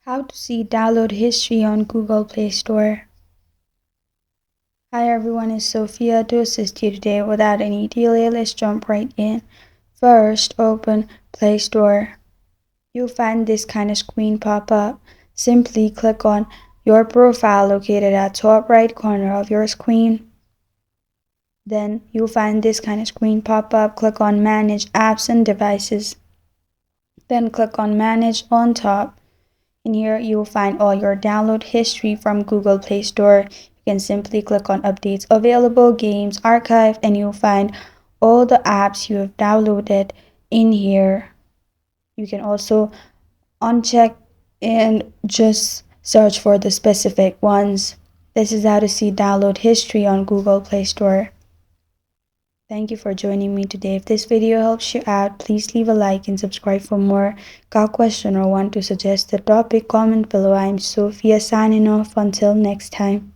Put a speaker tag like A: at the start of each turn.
A: How to see download history on Google Play Store. Hi everyone, it's Sophia to assist you today. Without any delay, let's jump right in. First, open Play Store. You'll find this kind of screen pop up. Simply click on your profile located at top right corner of your screen. Then you'll find this kind of screen pop up. Click on Manage Apps and Devices. Then click on Manage on top. In here, you will find all your download history from Google Play Store. You can simply click on Updates Available, Games Archived, and you'll find all the apps you have downloaded in here. You can also uncheck and just search for the specific ones. This is how to see download history on Google Play Store. Thank you for joining me today. If this video helps you out, please leave a like and subscribe for more. Got a question or want to suggest a topic? Comment below. I'm Sophia signing off. Until next time.